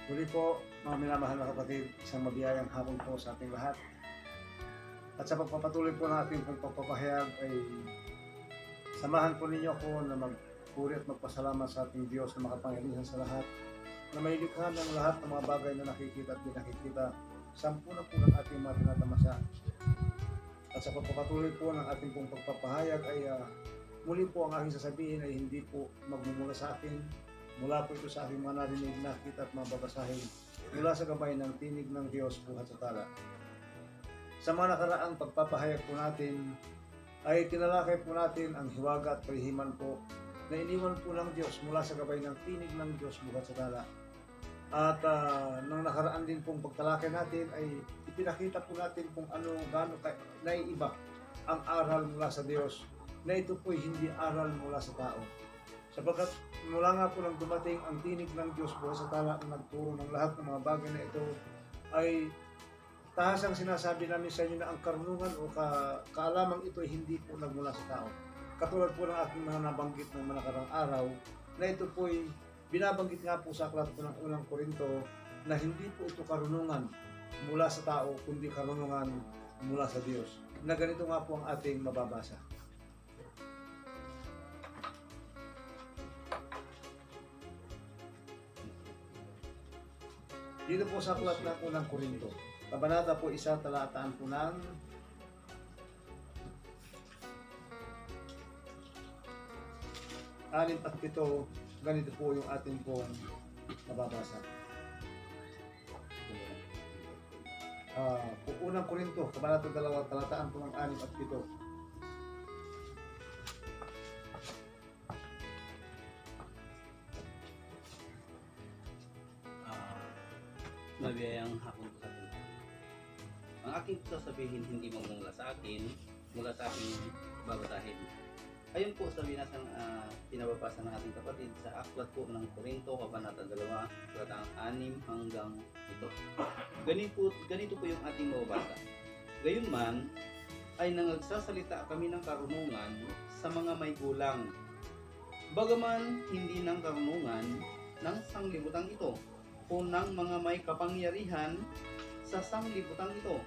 Muli po, mga minamahal na kapatid, isang mabiyayang hapon po sa ating lahat. At sa pagpapatuloy po ng ating pagpapahayag ay samahan po ninyo ako na magpuri at magpasalamat sa ating Diyos na makapangyarihan sa lahat, na may likha ng lahat ng mga bagay na nakikita at di nakikita. Sampu na po ng ating mga tinatamasa. At sa pagpapatuloy po ng ating pong pagpapahayag ay muli po ang aking sasabihin ay hindi po magmumula sa akin. Mula po ito sa aking mga narinig, nakita at mababasahin mula sa gabay ng tinig ng Diyos buhat sa tala. Sa mga nakaraang pagpapahayag po natin ay tinalakay po natin ang hiwaga at palihiman po na iniwan po ng Diyos mula sa gabay ng tinig ng Diyos buhat sa tala. At nang nakaraan din pong pagtalakay natin ay ipinakita po natin kung ano gaano naiiba ang aral mula sa Diyos, na ito po'y hindi aral mula sa tao. Sapagkat mula nga po nang dumating ang tinig ng Diyos buhat sa tala na nagturo ng lahat ng mga bagay na ito, ay tahasang sinasabi namin sa inyo na ang karunungan o kaalamang ito ay hindi po nagmula sa tao. Katulad po ng aking mga nabanggit ng mga nakarang araw, na ito po'y binabanggit nga po sa aklat po ng unang Korinto na hindi po ito karunungan mula sa tao, kundi karunungan mula sa Diyos. Na ganito nga po ang ating mababasa. Dito po sa aklat ng unang Korinto, kabanata po 1, talataan po ng 6 at 7, ganito po yung ating pong mababasa. Unang Korinto, kabanata 2, talataan po ng 6 at 7. Mabiyayang hapon po sa atin. Ang aking sasabihin hindi magmula sa akin, mula sa aking babasahin. Ayon po sa binasang pinababasa ng ating kapatid sa aklat po ng Korinto, kabanata 2, talatang 6 hanggang 7. Ganito po yung ating mababasa. Gayunman ay nangagsasalita kami ng karunungan sa mga may gulang, bagaman hindi ng karunungan ng sanglibutan ito, o ng mga may kapangyarihan sa sanglibutan ito,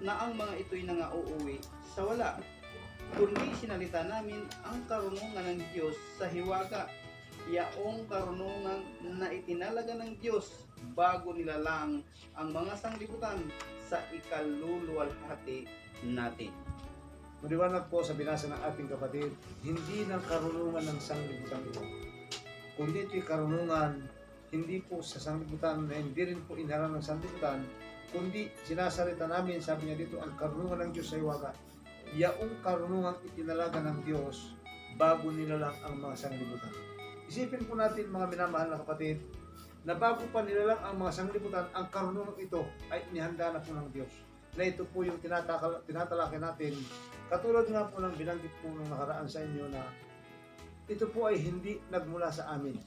na ang mga ito'y nangauuwi sa wala, kundi sinalita namin ang karunungan ng Diyos sa hiwaga, yaong karunungan na itinalaga ng Diyos bago nilalang ang mga sanglibutan sa ikaluluwalhati natin. Maliwanag po sa binasa ng ating kapatid, hindi ng karunungan ng sanglibutan ito, kundi ito'y karunungan hindi po sa sanglibutan, na hindi rin po inharang ng sanglibutan, kundi sinasalita namin, sabi niya dito, ang karunungan ng Diyos sa hiwaga, yaong karunungan itinalaga ng Diyos bago nilalang ang mga sanglibutan. Isipin po natin, mga minamahal na kapatid, na bago pa nilalang ang mga sanglibutan, ang karunungan ito ay inihanda na po ng Diyos. Na ito po yung tinatalakay natin, katulad nga po ng binanggit po nung nakaraan sa inyo na ito po ay hindi nagmula sa amin.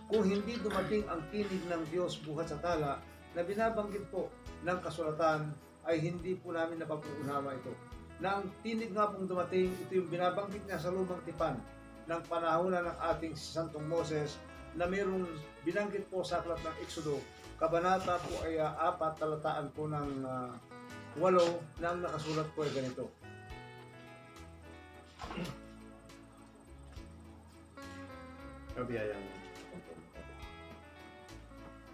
Kung hindi dumating ang tinig ng Diyos buhat sa tala na binabanggit po ng kasulatan, ay hindi po namin napag-uunawa ito. Na ang tinig nga pong dumating, ito yung binabanggit niya sa lumang tipan ng panahon ng ating Santong Moses, na mayroong binanggit po sa aklat ng Exodo, kabanata po ay 4, talataan po ng 8, na ang nakasulat po ay ganito. Kabiyayang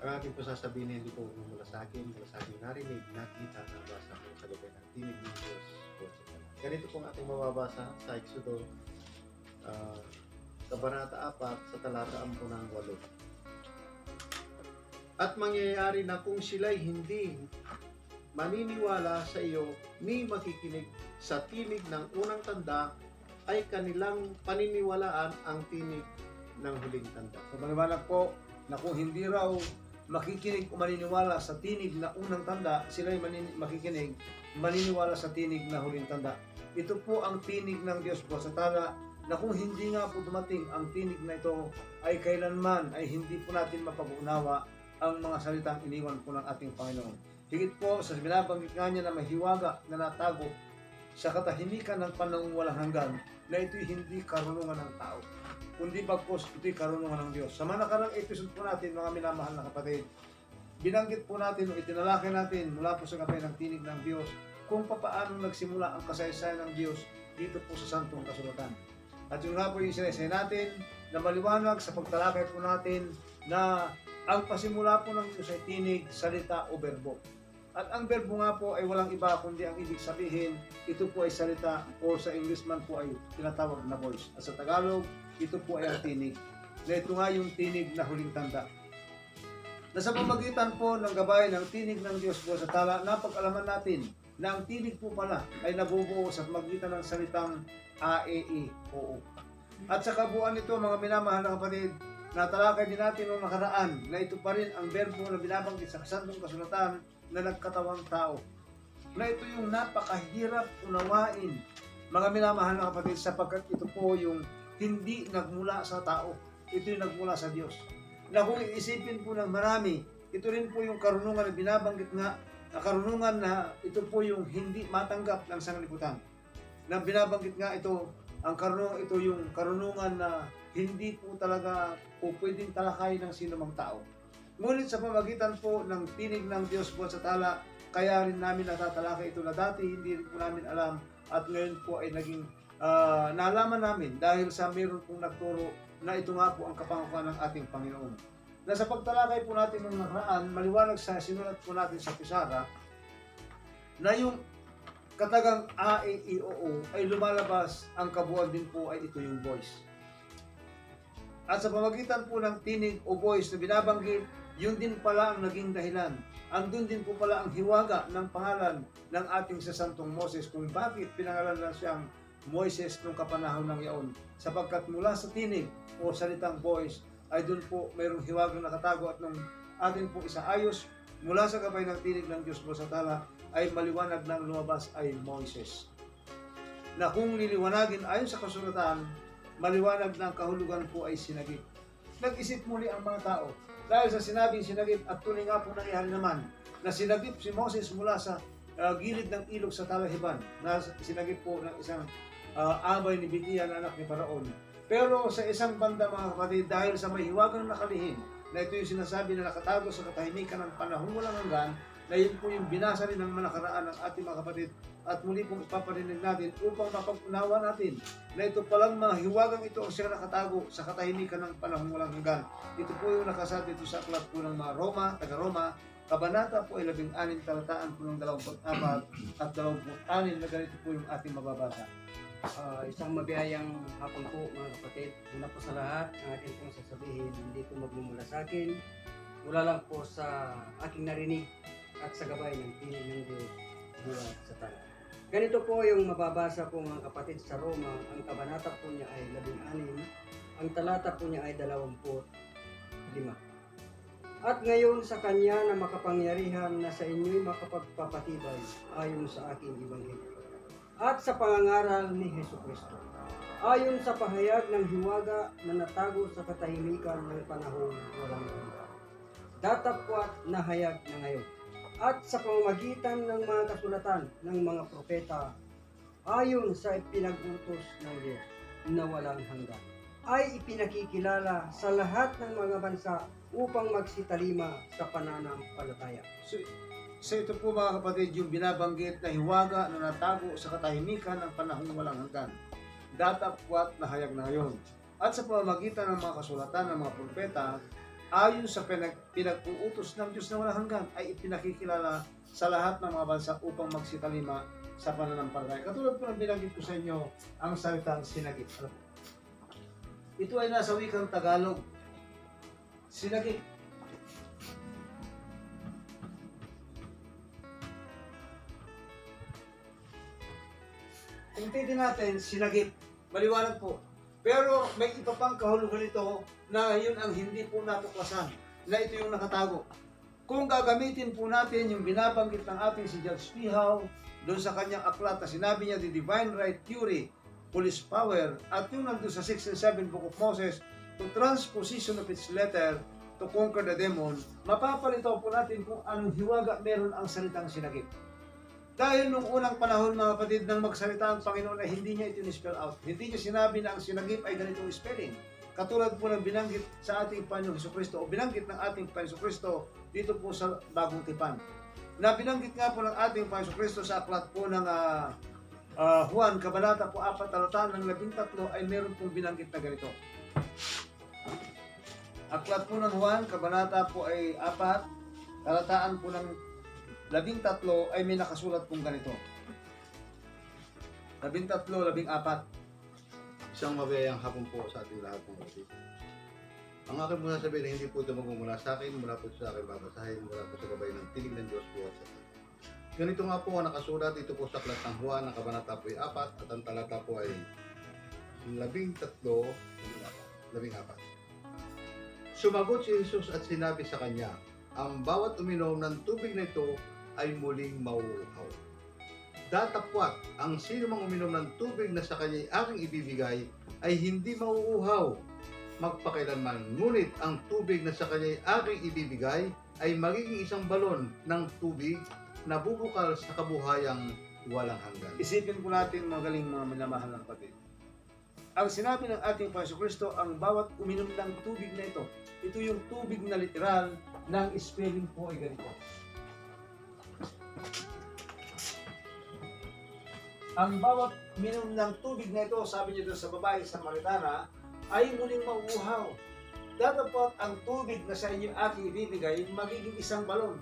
ang aking po sasabihin hindi po mula sa akin narinig, nakita, nabasa ko sa gabay ng tinig ng Diyos. Ganito pong ating mababasa sa Exodo, kabanata 4, sa talataan po ng 8. At mangyayari na kung sila'y hindi maniniwala sa iyo ni makikinig sa tinig ng unang tanda, ay kanilang paniniwalaan ang tinig ng huling tanda. So maliwanag po na kung hindi raw makikinig o maniniwala sa tinig na unang tanda, sila'y makikinig, maniniwala sa tinig na huling tanda. Ito po ang tinig ng Diyos po sa tala, na kung hindi nga po dumating ang tinig na ito, ay kailanman ay hindi po natin mapag-unawa ang mga salitang iniwan po ng ating Panginoon. Higit po sa binabanggit nga niya na mahiwaga na natago sa katahimikan ng panahong walang hanggan, na ito'y hindi karunungan ng tao, kundi bagkus ito'y karunungan ng Diyos. Sa mga nakarang episode po natin, mga minamahal na kapatid, binanggit po natin o itinalakay natin mula po sa gabay ng tinig ng Diyos kung paano nagsimula ang kasaysayan ng Diyos dito po sa Santong Kasulatan. At yun nga po yung sinasay natin na maliwanag sa pagtalakay po natin na ang pasimula po ng Diyos ay tinig, salita o berbo. At ang verbo nga po ay walang iba kundi ang ibig sabihin, ito po ay salita o sa English man po ay tinatawag na voice. At sa Tagalog, ito po ay ang tinig. Na ito nga yung tinig na huling tanda. Na sa pamagitan po ng gabay ng tinig ng Diyos po sa tala, napag-alaman natin na ang tinig po pala ay nabubuo sa pamagitan ng salitang A-E-I, oo. At sa kabuuan nito, mga minamahal na kapatid, natalakay din natin noong nakaraan na ito pa rin ang verbo na binabanggit sa Santong Kasulatan na nagkatawang tao. Na ito yung napakahirap unawain, mga minamahal na kapatid, sapagkat ito po yung hindi nagmula sa tao. Ito yung nagmula sa Diyos. Na kung iisipin po ng marami, ito rin po yung karunungan na binabanggit nga, na karunungan na ito po yung hindi matanggap ng sanglibutan. Na binabanggit nga ito, ang karunungan, ito yung karunungan na hindi po talaga po pwedeng talakay ng sino mang tao. Ngunit sa pamagitan po ng tinig ng Diyos po sa tala, kaya rin namin natatalakay ito na dati hindi rin po namin alam at ngayon po ay naging nalaman namin dahil sa mayroon pong nagturo na ito nga po ang kapangakuan ng ating Panginoon. Na sa pagtalakay po natin ng nakaraan, maliwanag sa sinulat po natin sa Pisara na yung katagang A, E, I, O, O ay lumalabas, ang kabuuan din po ay ito yung voice. At sa pamagitan po ng tinig o voice na binabanggit, yun din pala ang naging dahilan. Andun din po pala ang hiwaga ng pangalan ng ating sasantong Moses kung bakit pinangalan na siyang Moises nung kapanahon ng yaon. Sapagkat mula sa tinig o salitang voice ay dun po mayroong hiwagang nakatago at nung atin po isaayos mula sa gabay ng tinig ng Diyos po sa tala ay maliwanag ng lumabas ay Moises. Na kung liliwanagin ayon sa kasulatan, maliwanag ng kahulugan po ay sinagip. Nag-isip muli ang mga tao dahil sa sinabing sinagip at tuloy nga po nangyari naman na sinagip si Moses mula sa gilid ng ilog sa Talahiban na sinagip po ng isang abay ni Bitian, anak ni Paraon. Pero sa isang banda mga kapatid, dahil sa may hiwagang nakalihim na ito yung sinasabi na nakatago sa katahimikan ng panahon walang hanggan, na yun po yung binasa rin ng manakaraan ng ating mga kapatid at muli pong ipaparinig natin upang mapag-unawa natin na ito palang mga hiwagang ito ang siya nakatago sa katahimikan ng panahon walang hanggan. Ito po yung nakasad dito sa aklat po ng mga Roma, taga-Roma, kabanata po ay 16, talataan po ng 24 at 26 na ganito po yung ating mababasa. Isang mabiyayang hapon po mga kapatid. Una po sa lahat, ang akin pong sasabihin, hindi po magmumula sa akin. Mula lang po sa aking narinig at sa gabay ng tinig ng Diyos mula sa tala. Ganito po yung mababasa po mga kapatid sa Roma. Ang kabanata po niya ay 16, ang talata po niya ay 25. At ngayon sa Kanya na makapangyarihan na sa inyo'y makapagpapatibay ayon sa aking ebanghelyo at sa pangangaral ni Jesucristo, ayon sa pahayag ng hiwaga na natago sa katahimikan ng panahon walang hanggan, datapwat na hayag na ngayon, at sa pamamagitan ng mga kasulatan ng mga propeta, ayon sa ipinag-utos ng Diyos na walang hanggan, ay ipinakikilala sa lahat ng mga bansa upang magsitalima sa pananampalataya. So ito po mga kapatid yung binabanggit na hiwaga na natago sa katahimikan ng panahon walang hanggan, datapwat na hayag na ngayon. At sa pamamagitan ng mga kasulatan ng mga propeta, ayon sa pinag-uutos ng Diyos na walang hanggan, ay ipinakikilala sa lahat ng mga bansa upang magsitalima sa pananampalataya. Katulad po ng binanggit ko sa inyo ang salitang sinagip. Ito ay nasa wikang Tagalog. Sinagip. Kung titin natin, sinagip. Maliwanag po. Pero may iba pang kahulugan ito na yun ang hindi po natuklasan, na ito yung nakatago. Kung gagamitin po natin yung binabanggit ng ating si George Pihaw doon sa kanyang aklat na sinabi niya, The Divine Right Theory, Police Power, at yung nandun sa 6 and 7 Book of Moses, to transposition of its letter to conquer the demon, mapapalitaw po natin kung anong hiwaga meron ang salitang sinagip. Dahil nung unang panahon mga kapatid nang magsalita ang Panginoon ay hindi niya ito ni-spell out. Hindi niya sinabi na ang sinagip ay ganitong spelling. katulad po ng binanggit sa ating Panginoong Jesucristo o binanggit ng ating Panginoong Jesucristo dito po sa Bagong Tipan. Na binanggit nga po ng ating Panginoong Jesucristo sa aklat po ng Juan, Kabanata po 4, talata ng 13 ay meron pong binanggit na ganito. Aklat po ng Juan, Kabanata po ay 4, talataan po ng 13 ay may nakasulat pong ganito. 13, 14. Isang mabiyayang hapon po sa ating lahat ng kapatid. Ang aking muna sabihin ay hindi po ito magmumula sa akin, mula po sa aking babasahin, mula po sa gabay ng tinig ng Diyos buhat sa atin. Ganito nga po ang nakasulat dito po sa aklat ng Juan, ang kabanata po ay 4 at ang talata po ay 13, 14. Sumagot si Jesus at sinabi sa kanya, ang bawat uminom ng tubig na ito ay muling mauuhaw. Datapwat, ang sino mang uminom ng tubig na sa kanya'y aking ibibigay ay hindi mauuhaw magpakailanman. Ngunit ang tubig na sa kanya'y aking ibibigay ay magiging isang balon ng tubig na bubukal sa kabuhayang walang hanggan. Isipin po natin magaling mga minamahal ng kapatid. Ang sinabi ng ating Panginoon Kristo, ang bawat uminom ng tubig na ito, ito yung tubig na literal ng spelling po ay ganito. Ang bawat minom ng tubig na ito, sabi niyo doon sa babae sa Samaritana, ay muling mauuhaw. Datapot ang tubig na sa inyo aking ibibigay, magiging isang balon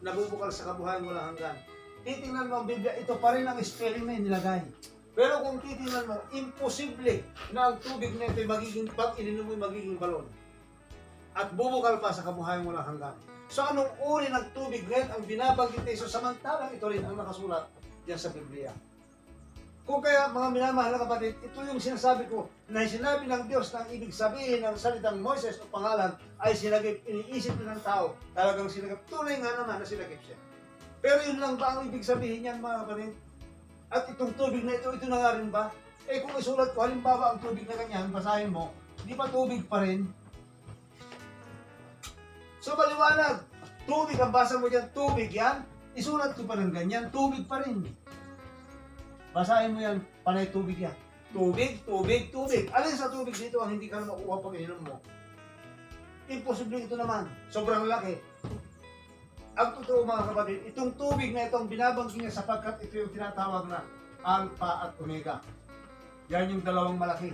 na bubukal sa kabuhayan walang hanggan. Titingnan mo ang Biblia, ito pa rin ang spelling na nilagay. Pero kung titingnan mo, imposible na ang tubig na ito magiging, pag ininom mo magiging balon. At bubukal pa sa kabuhayan walang hanggan. So anong uri ng tubig ngayon ang binabanggit na iso, samantalang ito rin ang nakasulat diyan sa Biblia. Kung kaya mga minamahal na kapatid, ito yung sinasabi ko na sinabi ng Diyos na ang ibig sabihin ng salitang Moises o pangalan ay sinagip, iniisip ng tao, talagang sinagip. Tunay nga naman na sinagip siya. Pero yun lang ba ang ibig sabihin niyan mga kapatid? At itong tubig na ito na nga rin ba? Eh kung isulat ko, halimbawa ang tubig na ganyan, basahin mo, di ba tubig pa rin? So maliwanag, tubig ang basa mo dyan, tubig yan, isulat ko pa ng ganyan, tubig pa rin. Basahin mo yan, panay tubig yan. Tubig, tubig, tubig. Alin sa tubig dito ang hindi ka na makuha pag ininom mo? Imposible ito naman. Sobrang laki. Ang totoo mga kapatid, itong tubig na itong binabanggit niya sapagkat ito yung tinatawag na Alpha at Omega. Yan yung dalawang malaki.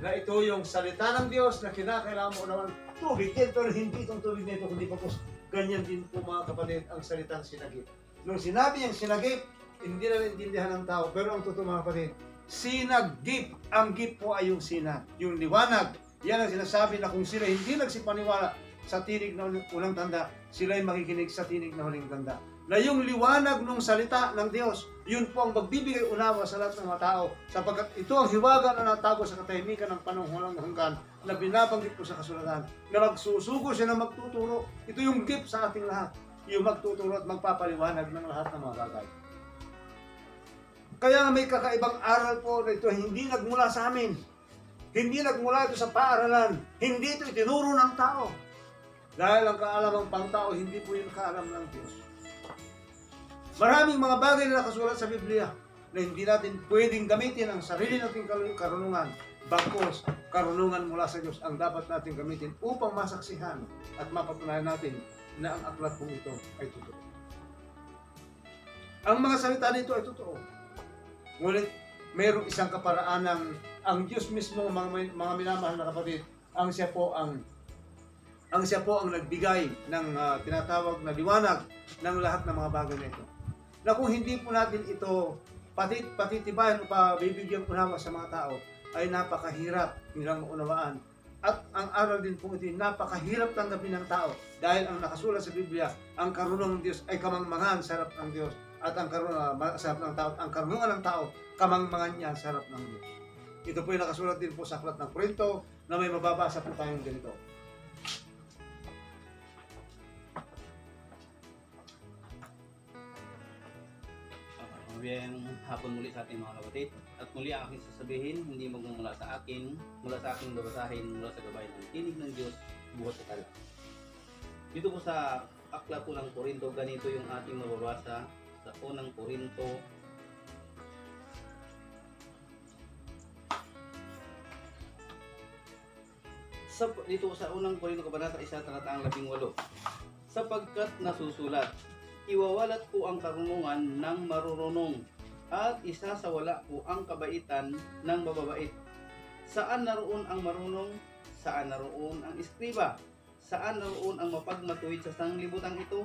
Na ito yung salita ng Diyos na kinakailangan mo naman tubig. Pero hindi itong tubig na ito, kundi pagkos ganyan din po mga kapatid ang salitang sinagip. Nung sinabi niyang sinagip, hindi na naintindihan ng tao, pero ang totoo mga kapatid, sinag-gip. Ang gip po ay yung sinag, yung liwanag. Yan ang sinasabi na kung sila hindi nagsipaniwala sa tinig na unang tanda, sila ay makikinig sa tinig na huling tanda. Na yung liwanag ng salita ng Diyos, yun po ang magbibigay unawa sa lahat ng mga tao, sapagkat ito ang hiwaga na natago sa katahimikan ng panahon walang hanggan na binabanggit ko sa kasulatan, na magsusugo siya na magtuturo. Ito yung gift sa ating lahat, yung magtuturo at magpapaliwanag ng lahat ng mga bagay. Kaya may kakaibang aral po na ito hindi nagmula sa amin. Hindi nagmula ito sa paaralan. Hindi ito itinuro ng tao. Dahil ang kaalamang pangtao, hindi po yung kaalam ng Diyos. Maraming mga bagay na nakasulat sa Biblia na hindi natin pwedeng gamitin ang sarili nating karunungan. Bagkus, karunungan mula sa Diyos ang dapat natin gamitin upang masaksihan at mapatunayan natin na ang aklat pong ito ay totoo. Ang mga salita nito ay totoo. Ngunit mayroong isang kaparaan ng ang Diyos mismo, mga minamahal na kapatid, ang siya po ang nagbigay ng tinatawag na liwanag ng lahat ng mga bagay na ito. Na kung hindi po natin ito patitibayan o pabibigyan unawa sa mga tao, ay napakahirap nilang maunawaan. At ang aral din po ito, napakahirap tanggapin ng tao dahil ang nakasulat sa Biblia, ang karunungan ng Diyos ay kamangmangan sa harap ng Diyos. At ang karunungan sa harap ng tao, ang karunungan ng tao, kamangmangan niya sa harap ng Diyos. Ito po yung nakasulat din po sa aklat ng Korinto na may mababasa po tayong ganito. Mabiyayang hapon muli sa ating mga kapatid. At muli ang aking sasabihin, hindi magmumula sa aking babasahin mula sa gabay ng tinig ng Diyos buhat sa tala. Dito po sa aklat po ng Korinto, ganito yung ating mababasa sa unang Korinto. dito sa unang Korinto Kabanata 1, talatang 18. Sapagkat nasusulat, iwawalat po ang karunungan ng marurunong at isasawala po ang kabaitan ng mababait. Saan naroon ang marunong? Saan naroon ang eskriba? Saan naroon ang mapagmatuwid sa sanglibutan ito?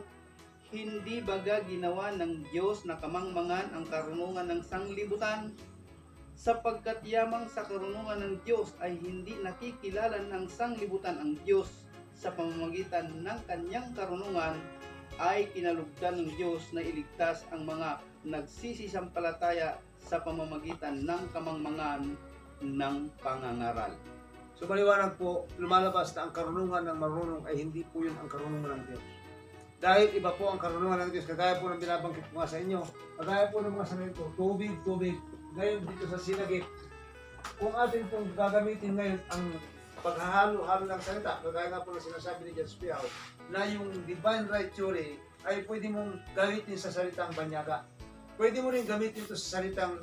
Hindi baga ginawa ng Diyos na kamangmangan ang karunungan ng sanglibutan? Sapagkat yamang sa karunungan ng Diyos ay hindi nakikilala ng sanglibutan ang Diyos, sa pamamagitan ng kanyang karunungan ay kinalugdan ng Diyos na iligtas ang mga nagsisisampalataya sa pamamagitan ng kamangmangan ng pangangaral. So maliwanag po, lumalabas na ang karunungan ng marunong ay hindi po yun ang karunungan ng Diyos. Dahil iba po ang karunungan ng Diyos, kagaya po ng binabanggit ko nga sa inyo, kagaya po ng mga sanay ko, tubig, ngayon dito sa sinagip, kung atin pong gagamitin ngayon ang paghahalo-halo ng salita, kagaya nga po na sinasabi ni John Spiao, na yung divine right theory ay pwede mong gamitin sa salitang Banyaga. Pwede mo rin gamitin ito sa salitang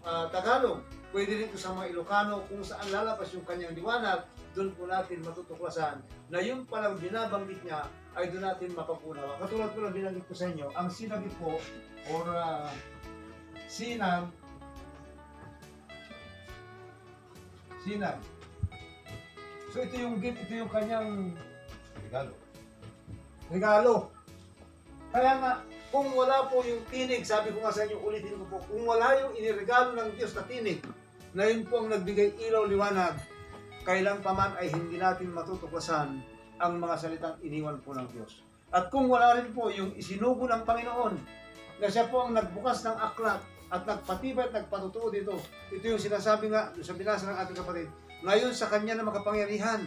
Tagalog. Pwede rin ito sa mga Ilocano, kung saan lalabas yung kanyang liwanag, doon po natin matutuklasan na yung palang binabanggit niya ay doon natin mapapunawa. Katulad po lang binanggit ko sa inyo, ang sinagip po or sinag. So ito yung gift, ito yung kanyang regalo. Kaya nga, kung wala po yung tinig, sabi ko nga sa inyo, ulitin ko po, kung wala yung iniregalo ng Diyos na tinig, na yun po ang nagbigay ilaw liwanag, kailang paman ay hindi natin matutuklasan ang mga salitang iniwan po ng Diyos. At kung wala rin po yung isinugo ng Panginoon, na siya po ang nagbukas ng aklat at nagpatibay at nagpatutuo dito, ito yung sinasabi nga sa binasa ng ating kapatid, ngayon sa kanya na makapangyarihan.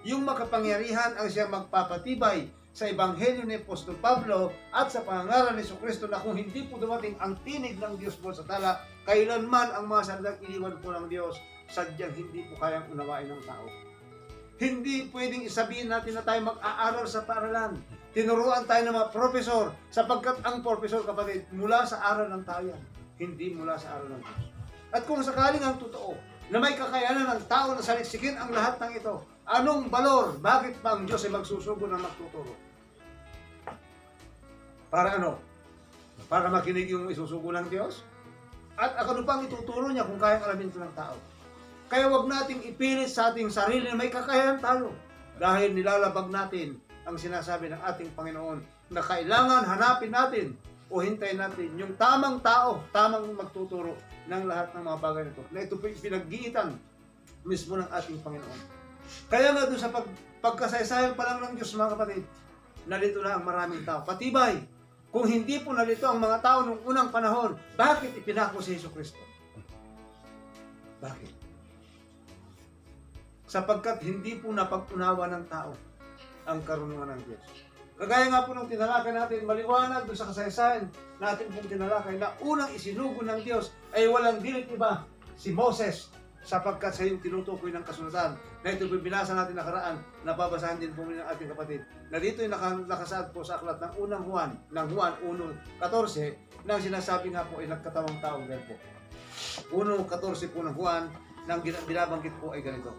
Yung makapangyarihan ang siya magpapatibay sa Ebanghelyo ni Apostol Pablo at sa pangangaral ni Jesucristo na kung hindi po dumating ang tinig ng Diyos po sa tala, kailanman ang mga salitang iniwan po ng Diyos, sadyang hindi po kayang unawain ng tao. Hindi pwedeng isabihin natin na tayo mag-aaral sa paaralan. Tinuruan tayo ng mga profesor, sapagkat ang profesor, kapatid, mula sa aral ng tao yan, hindi mula sa aral ng Diyos. At kung sakaling ang totoo, na may kakayanan ng tao na saliksikin ang lahat ng ito, anong balor? Bakit pa ang Diyos ay magsusugo na magtuturo? Para ano? Para makinig yung isusugo ng Diyos? At ano pang ituturo niya kung kayang alamin ito ng tao? Kaya wag nating ipilit sa ating sarili na may kakayahan tayo. Dahil nilalabag natin ang sinasabi ng ating Panginoon na kailangan hanapin natin o hintayin natin yung tamang tao, tamang magtuturo ng lahat ng mga bagay nito. Na ito po pinag-iitan mismo ng ating Panginoon. Kaya nga doon sa pagkasaysayan pa lang ng Diyos, mga kapatid, nalito na ang maraming tao. Patibay, kung hindi po nalito ang mga tao noong unang panahon, bakit ipinako si Jesucristo? Bakit? Sapagkat hindi po napag-unawa ng tao ang karunungan ng Diyos. Kagaya nga po nung tinalakay natin, maliwanag doon sa kasaysayan natin pong tinalakay na unang isinugo ng Diyos ay walang dilit iba, si Moses, sapagkat sa yung tinutukoy ng kasulatan. Na ito binasa natin nakaraan, nababasahan din po ng ating kapatid. Na dito yung nakasaad po sa aklat ng unang Juan, ng Juan 1:14, na sinasabi nga po ay nagkatawang taong verbo. 1:14 po ng Juan, nang binabanggit po ay ganito.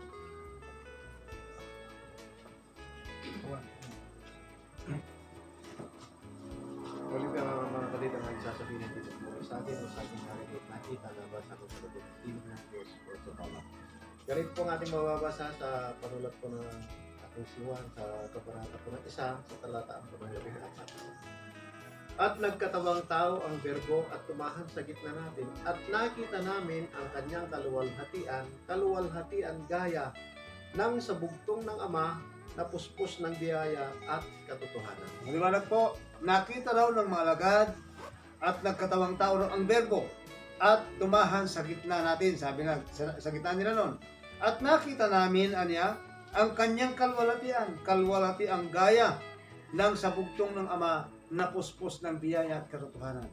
Ulit ang mga kapatid ang nagsasabihin dito sa atin o sa ating narigit nakita na ba sa kapatid ng Diyos o sa tama. Ganito po ang ating mababasa sa panulat po ng ating siwan sa kabanata po ng 1 sa talata po ng 14. At nagkatawang tao ang berbo at tumahan sa gitna natin at nakita namin ang kanyang kaluwalhatian gaya ng sa bugtong ng Ama na puspos ng biyaya at katotohanan. Maliwanag po, nakita raw ng mga alagad at nagkatawang tao raw ang berbo at tumahan sa gitna natin, sabi na sa gitna nila noon. At nakita namin ang kanyang kalwalhatiang gaya ng sa bugtong ng Ama na puspos ng biyaya at katotohanan.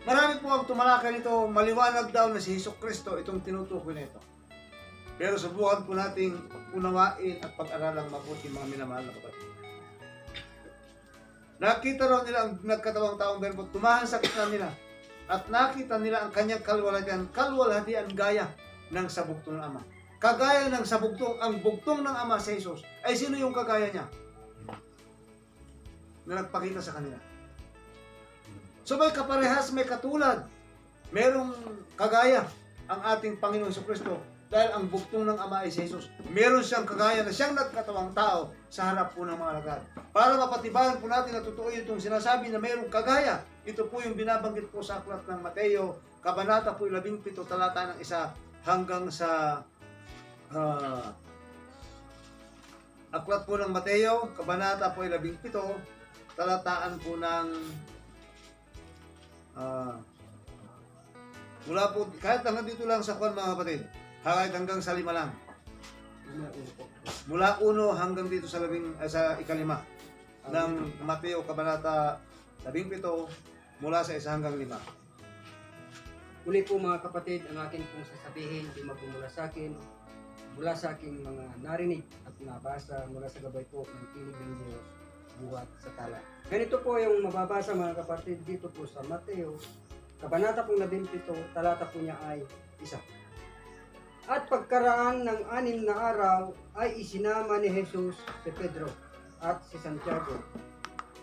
Marami po ang tumalakay nito, maliwanag daw na si Jesucristo itong tinutukoy na ito. Pero subukan po nating unawain at pag-aralang mabuti, mga minamahal na kapatid. Nakita raw nila ang nagkatawang taong berbo, tumahan sa gitna nila. At nakita nila ang kanyang kalwalhatian gaya ng sa bugtong ng Ama. kagaya ng sa bugtong, ang bugtong ng Ama si Jesus, ay sino yung kagaya niya? Na nagpakita sa kanila. So may kaparehas, may katulad, merong kagaya ang ating Panginoon Jesucristo dahil ang bugtong ng Ama ay si Jesus. Meron siyang kagaya na siyang nagkatawang tao sa harap po ng mga alagad. Para mapatibayan po natin na totoo itong sinasabi na merong kagaya, ito po yung binabanggit po sa aklat ng Mateo, Kabanata po 17, talata ng 1 hanggang sa aklat po ng Mateo, Kabanata po 17, talataan po ng mula po, kahit hanggang dito lang sa kwan mga kapatid, kahit hanggang sa 5 lang. Mula 1 hanggang dito sa 5 ng Mateo Kabanata 17, mula sa 1 hanggang 5. Muli po mga kapatid, ang akin pong sasabihin, di magmumula sa akin, mula sa aking mga narinig at nabasa mula sa gabay po ng tinig ng Diyos, buhat sa tala. Ganito po yung mababasa mga kapatid dito po sa Mateo, Kabanata pong 17, talata po niya ay 1. At pagkaraan ng 6 na araw ay isinama ni Jesus si Pedro at si Santiago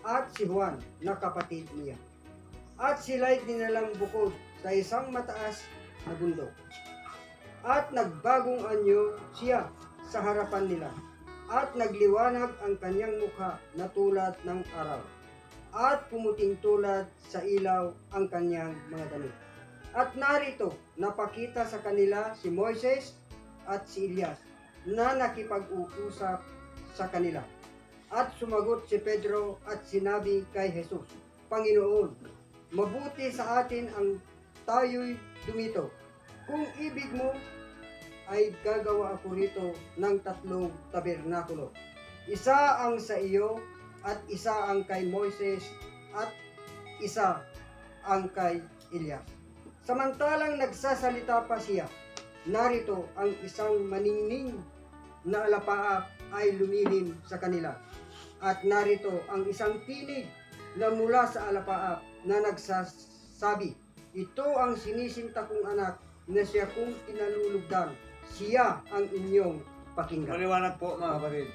at si Juan na kapatid niya. At sila'y dinalang bukod sa isang mataas na bundok. At nagbagong anyo siya sa harapan nila. At nagliwanag ang kanyang mukha na tulad ng araw. At pumuting tulad sa ilaw ang kanyang mga damit. At narito, napakita sa kanila si Moises at si Elias na nakipag-uusap sa kanila. At sumagot si Pedro at sinabi kay Jesus, Panginoon, mabuti sa atin ang tayo'y dumito. Kung ibig mo, ay gagawa ako rito ng 3 tabernakulo. Isa ang sa iyo, at isa ang kay Moises, at isa ang kay Elias. Samantalang nagsasalita pa siya, narito ang isang maningning na alapaap ay lumilin sa kanila. At narito ang isang tinig na mula sa alapaap na nagsasabi, ito ang sinisinta kong anak na siya kong kinalulugdan. Siya ang inyong pakinggan. Maliwanag po mga kapatid.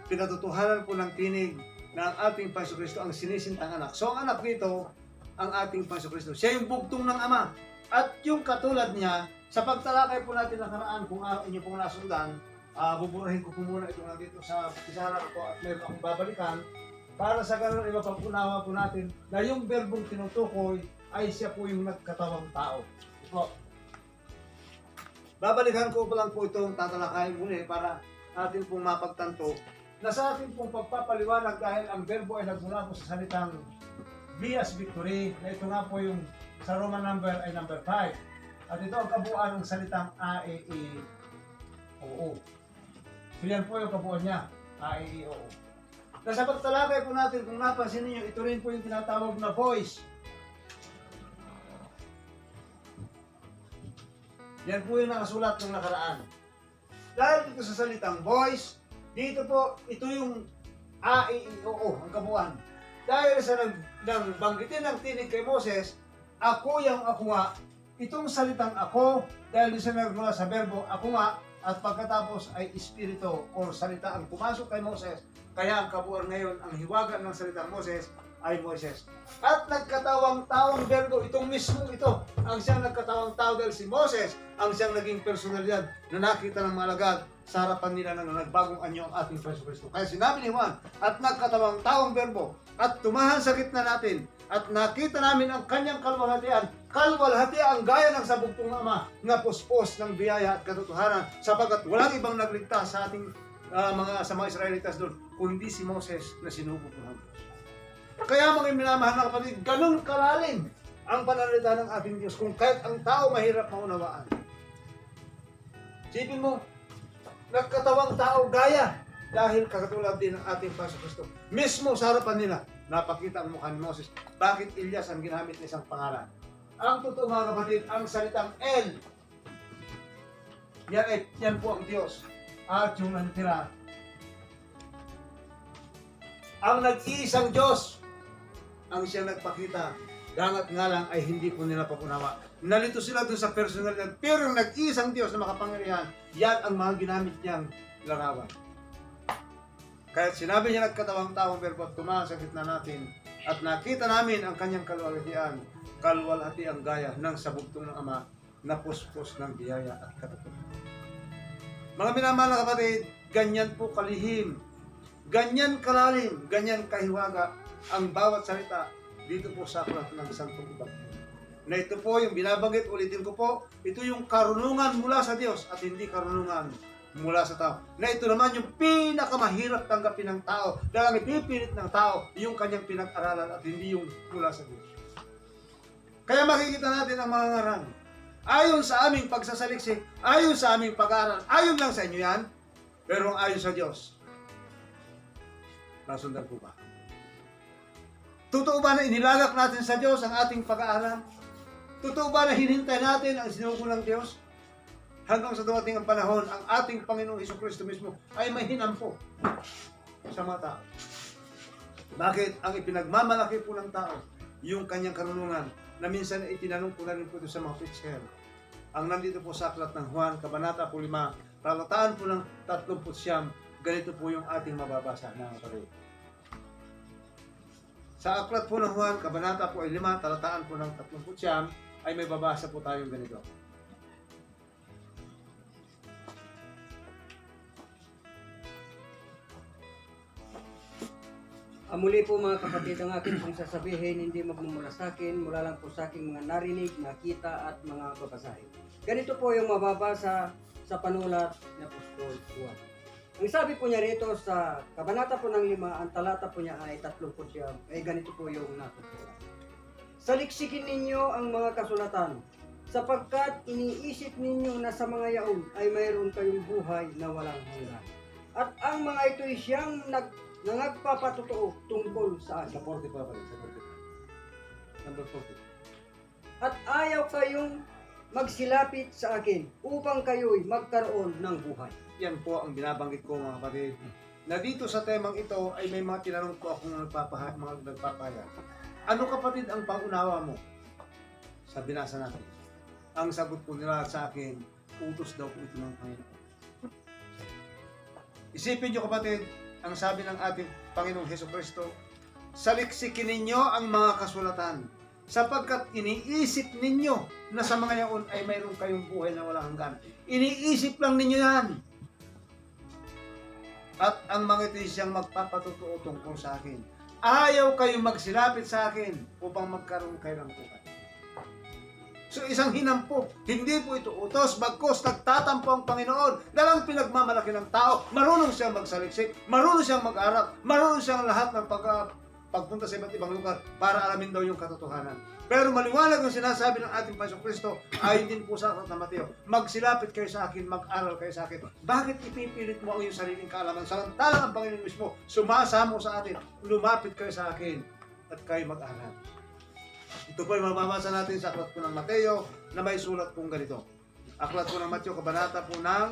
Pinatutuhanan po ng tinig na ang ating Panginoon ang sinisintang anak. So ang anak nito, ang ating Panginoon. Siya yung bugtong ng Ama. At yung katulad niya, sa pagtalakay po natin nakaraan, kung inyo pong nasundan, buburahin ko po muna ito nandito sa harap ko at meron akong babalikan para sa ganun iba pagpunawa po natin na yung verbong tinutukoy ay siya po yung nagkatawang tao. Ito. Babalikan ko po lang po itong tatalakayin muli para atin pong mapagtanto na sa ating pong pagpapaliwanag dahil ang verbo ay nagmula po sa salitang Bias Victory, na ito nga po yung sa Roman number ay number 5. At ito ang kabuuan ng salitang AEEOO. So yan po yung kabuuan niya, AEEOO. Na sa pagtalakay po natin, kung napansin niyo, ito rin po yung tinatawag na voice. Yan po yung nakasulat ng nakaraan. Dahil dito sa salitang voice, dito po, ito yung AEEOO, ang kabuuan. Dahil sa banggitin ng tinig kay Moses, ako yung ako nga, itong salitang ako, dahil dito sa nagmula sa verbo, ako nga, at pagkatapos ay espiritu o salita ang pumasok kay Moses, kaya ang kabuuan ngayon, ang hiwaga ng salitang Moses ay Moises. At nagkatawang tawang verbo, itong mismo ito, ang siyang nagkatawang tao dahil si Moses, ang siyang naging personalidad na nakita ng mga alagad sa harapan nila na nagbagong anyo ang ating Kristo. Kaya sinabi ni Juan, at nagkatawang tawang verbo, at tumahan sa gitna natin, at nakita namin ang kanyang kalwalhatian ang gaya ng sabugtong Ama na puspos ng biyaya at katotohanan, sapagkat walang ibang nagligtas sa ating mga Israelitas doon, kundi si Moses na sinubok ng Diyos. Kaya mga minamahal na kapatid, ganun kalalim ang pananalita ng ating Diyos kung kahit ang tao mahirap maunawaan. Sipin mo, nagkatawang tao gaya dahil kakatulad din ng ating Panginoon. Mismo sa harapan nila, napakita ang mukha ni Moses. Bakit Elias ang ginamit ng isang pangalan? Ang totoo mga kapatid, ang salitang El, yan po ang Diyos. At yung nantira, ang nag-iisang Diyos, ang siyang nagpakita Dangat nga lang ay hindi po nila papunawa. Nalito sila doon sa personalidad. Pero yung nag-iisang Diyos na makapangyarihan, yan ang mga ginamit niyang larawan. Kahit sinabi niya nagkatawang taong verbo at tumahan sa gitna natin at nakita namin ang kanyang kalwalhatiang gaya ng sabugtong ng Ama na puspos ng biyaya at katotohanan. Mga minamahal na kapatid, ganyan po kalihim, ganyan kalalim, ganyan kahiwaga ang bawat salita dito po sa aklat ng Santong Ebanghelyo. Na ito po yung binabanggit, ulitin ko po, ito yung karunungan mula sa Diyos at hindi karunungan mula sa tao. Na ito naman yung pinakamahirap tanggapin ng tao dahil ang ipipilit ng tao yung kanyang pinag-aralan at hindi yung mula sa Diyos. Kaya makikita natin ang mga ngaran. Ayon sa aming pagsasaliksik, ayon sa aming pag-aaral, ayon lang sa inyo yan, pero ayon sa Diyos. Nasundan po ba? Totoo ba na inilagak natin sa Diyos ang ating pag-aaral? Totoo ba na hinintay natin ang sinugo ng Diyos? Hanggang sa dumating ang panahon, ang ating Panginoong Hesukristo mismo ay may hinampo sa mga tao. Bakit? Ang ipinagmamalaki po ng tao, yung kanyang karunungan, na minsan itinanong ko na rin po ito sa mga preacher. Ang nandito po sa aklat ng Juan, Kabanata po 5, talataan po ng 39, ganito po yung ating mababasa ng kapatid. Sa aklat po ng Juan, Kabanata po 5, talataan po ng 39, ay may babasa po tayong ganito. Muli po mga kapatid, ang akin pong sasabihin, hindi magmumula sa akin, mula lang po sa aking mga narinig, nakita at mga babasahin. Ganito po yung mababasa sa panulat ni Apostol Juan. Ang sabi po niya rito sa Kabanata po ng 5, ang talata po niya ay 30, ay ganito po yung natutunan. Saliksikin ninyo ang mga kasulatan, sapagkat iniisip ninyo na sa mga yaon ay mayroon kayong buhay na walang hanggan. At ang mga ito'y siyang nagpapatotoo tungkol sa akin. Sa 40 pa pala, sa 40. Number 40. At ayaw kayong magsilapit sa akin upang kayo'y magkaroon ng buhay. Yan po ang binabanggit ko mga kapatid. Na dito sa temang ito ay may mga tinanong po akong mga nagpapahayag. Ano kapatid ang pangunawa mo? Sa binasa natin. Ang sagot po nila sa akin, utos daw po ito ng Panginoon. Isipin nyo kapatid, ang sabi ng ating Panginoong Hesukristo, saliksikin ninyo ang mga kasulatan, sapagkat iniisip ninyo na sa mga yaon ay mayroon kayong buhay na walang hanggan. Iniisip lang ninyo yan. At ang mga ito siyang magpapatotoo tungkol sa akin. Ayaw kayong magsilapit sa akin upang magkaroon kayo ng buhay. So isang hinampo, hindi po ito utos, bagkus nagtatampo ang Panginoon. Dalang pinagmamalaki ng tao, marunong siyang magsaliksik, marunong siyang mag-aral, marunong siyang lahat ng pagpunta sa iba't ibang lugar para alamin daw yung katotohanan. Pero maliwanag ang sinasabi ng ating Panginoong Kristo, ayon din po sa aklat ng Mateo, magsilapit kayo sa akin, mag-aral kayo sa akin. Bakit ipipilit mo ang iyong sariling kaalaman? Samantalang ang Panginoon mismo, sumasamo sa atin, lumapit kayo sa akin at kayo mag-aral. Ito po ay mababasa natin sa aklat po ng Mateo na may sulat pong ganito. Aklat po ng Mateo, kabanata po ng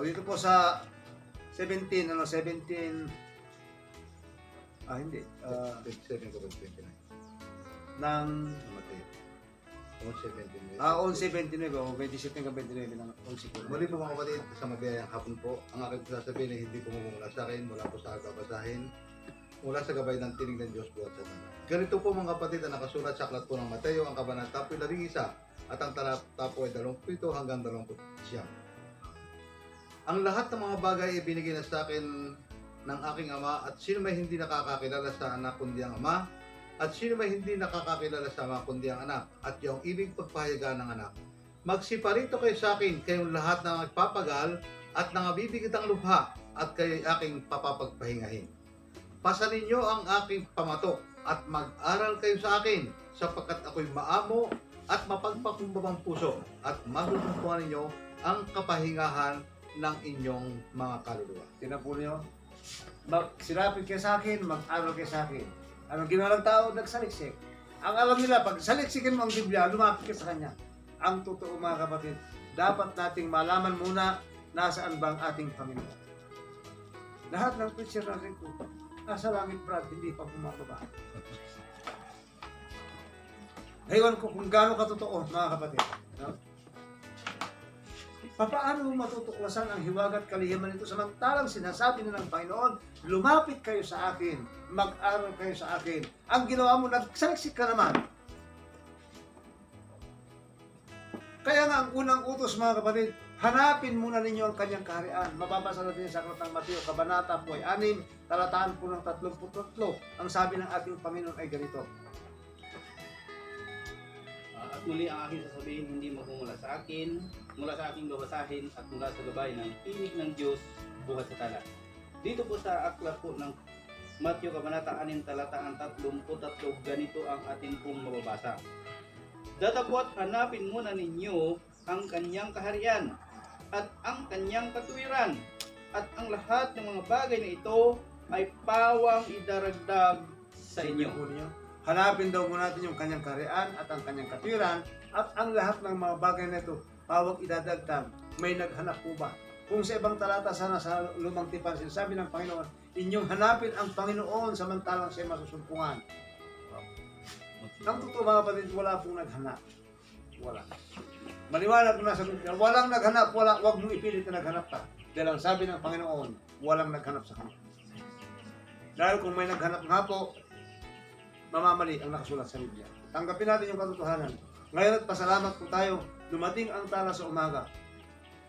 dito po sa 17, hindi. 27 ka ba 29? Ng Mateo. 11:29. 11:29 o 27:29 ng 11. Muli po mga kapatid, sa mabiyayang hapon po, ang aking sasabihin ay hindi po mamumula sa akin, mula po sa babasahin, mula sa gabay ng tinig ng Diyos buhat sa tanong. Ganito po mga kapatid ang nakasulat sa aklat po ng Mateo, ang kabanata po ay 11 at ang talata po ay 27 hanggang 29. Ang lahat ng mga bagay ay binigay na sa akin ng aking Ama at sino may hindi nakakakilala sa anak kundi ang Ama at sino may hindi nakakakilala sa Ama kundi ang anak at yung ibig pagpahayagan ng anak. Magsiparito kayo sa akin, kayong lahat na nagpapagal at nangabibigit ang lubha at kayo aking papapagpahingahin. Pasanin niyo ang aking pamato at mag-aral kayo sa akin sapagkat ako'y maamo at mapagpakumbabang puso at masusuntuan ninyo ang kapahingahan ng inyong mga kaluluwa. Tinan po niyo, magsilapit kayo sa akin, mag-aral kayo sa akin. Anong ginawa ng tao? Nagsaliksik. Ang alam nila, pag saliksikin mo ang Biblia, lumapit ka sa Kanya. Ang totoo mga kapatid, dapat nating malaman muna nasaan bang ating Panginoon. Lahat ng preacher natin po, nasa langit Brad, hindi pa bumababa. Ewan ko kung gaano katotoo, mga kapatid. No? Paano matutuklasan ang hiwaga at kalihiman nito samantalang sinasabi na ng Panginoon, lumapit kayo sa akin, mag-aral kayo sa akin. Ang ginawa mo, nagsaliksik ka naman. Kaya nga ang unang utos, mga kapatid, hanapin muna ninyo ang kanyang kaharian. Mababasa natin sa Aklat ng Mateo, Kabanata po ay 6, talataan po ng 33. Ang sabi ng ating Panginoon ay ganito. At muli ang aking sasabihin, hindi magmumula sa akin, mula sa aking babasahin at mula sa gabay ng tinig ng Diyos buhat sa tala. Dito po sa aklat po ng Mateo Kabanata 6, talataan 33, ganito ang atin pong mababasa. Datapwat hanapin muna ninyo ang kanyang kaharian at ang kanyang katuwiran, at ang lahat ng mga bagay na ito ay pawang idaragdag sa inyo. Hanapin daw muna natin yung kanyang kaharian at ang kanyang katuwiran, at ang lahat ng mga bagay na ito pawang idadagdag. May naghanap po ba? Kung sa ibang talata sana sa Lumang Tipan, sinasabi ng Panginoon, inyong hanapin ang Panginoon samantalang siya masusumpungan. Ang totoo, mga kapatid, wala pong naghanap. Wala. Maliwanag na sa Biblia, walang naghanap, wag mong ipilit na naghanap ka. Dahil ang sabi ng Panginoon, walang naghanap sa Kanya. Dahil kung may naghanap nga po, mamamali ang nakasulat sa Biblia. Tanggapin natin yung katotohanan. Ngayon at pasalamat po tayo, dumating ang tala sa umaga.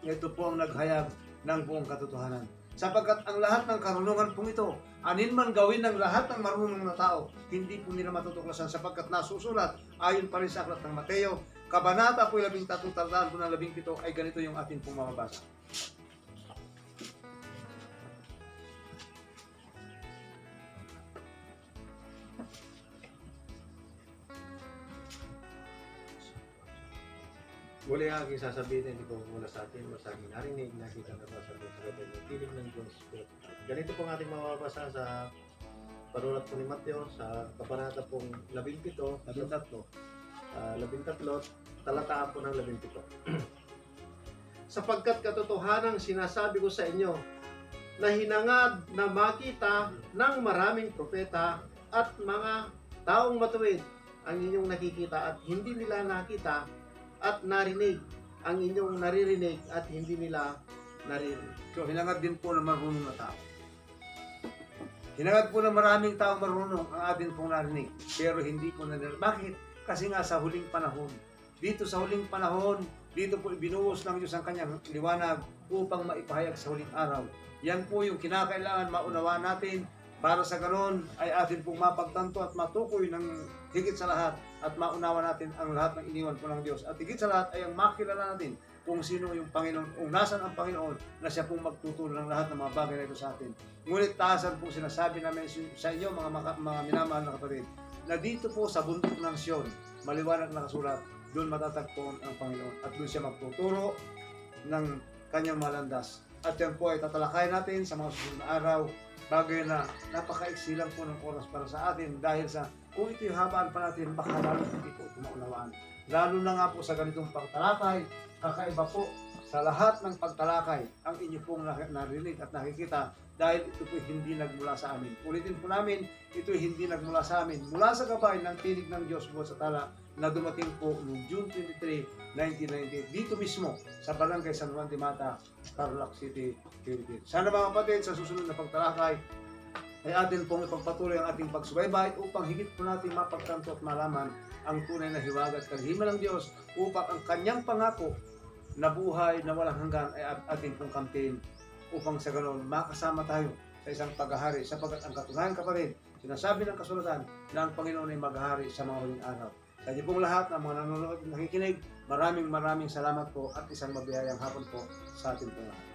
Ito po ang naghayag ng buong katotohanan. Sapagkat ang lahat ng karunungan pong ito, anin man gawin ng lahat ng marunong na tao, hindi po nila matutuklasan sapagkat nasusulat ayon pa rin sa Aklat ng Mateo, Kabanata po 13, talataan po ng 17 ay ganito yung ating pong mababasa. Muli ang aking sasabihin, hindi ko mula sa atin, mas aking narinig, nakita na ba sa gabay ng tinig ng Diyos. Ganito pong ating mababasa sa panulat po ni Mateo sa kabanata pong 17, 13, talataan po ng 17. Sapagkat katotohanang sinasabi ko sa inyo, na hinangad na makita ng maraming propeta at mga taong matuwid ang inyong nakikita at hindi nila nakita, at narinig ang inyong naririnig at hindi nila naririnig. So, hinangad din po ng marunong na tao. Hinangad po ng maraming taong marunong ang atin pong narinig, pero hindi po narinig. Bakit? Kasi nga sa huling panahon, dito sa huling panahon, dito po ibinuhos ng Diyos ang kanyang liwanag upang maipahayag sa huling araw. Yan po yung kinakailangan maunawaan natin. Para sa ganon ay atin pong mapagtanto at matukoy ng higit sa lahat at maunawa natin ang lahat ng iniwan po ng Diyos. At higit sa lahat ay ang makilala natin kung sino yung Panginoon, kung nasan ang Panginoon na siya pong magtuturo ng lahat ng mga bagay na ito sa atin. Ngunit taasan po sinasabi namin sa inyo mga minamahal na kapatid, na dito po sa bundok ng Sion, maliwanag na kasulat, doon matatagpuan ang Panginoon at doon siya magtuturo ng kanyang malandas. At yan po ay tatalakayin natin sa mga susunod na araw. Bagay na napakaiksi lang po ng oras para sa atin dahil sa kung ito'y habaan pa natin, baka lalo hindi po ito maunawaan. Lalo na nga po sa ganitong pagtalakay, kakaiba po sa lahat ng pagtalakay ang inyo pong narinig at nakikita dahil ito po hindi nagmula sa amin. Ulitin po namin, ito'y hindi nagmula sa amin. Mula sa gabay ng tinig ng Diyos buhat sa tala na dumating po noong June 23, 1998 dito mismo sa Barangay San Juan de Mata, Tarlac City, Philippines. Sana mga kapatid, sa susunod na pagtalakay ay atin pong ipagpatuloy ang ating pagsubaybay upang higit po natin mapagtanto at malaman ang tunay na hiwaga at kalihima ng Diyos upang ang kanyang pangako na buhay na walang hanggan ay ating pong kamtin upang sa ganon makasama tayo sa isang paghahari sapagkat ang katunayan kapatid, sinasabi ng kasulatan na ang Panginoon ay maghahari sa mga huling araw. Sa inyo pong lahat ng mga nanonood at nakikinig, maraming salamat po at isang mabiyayang hapon po sa ating pong lahat.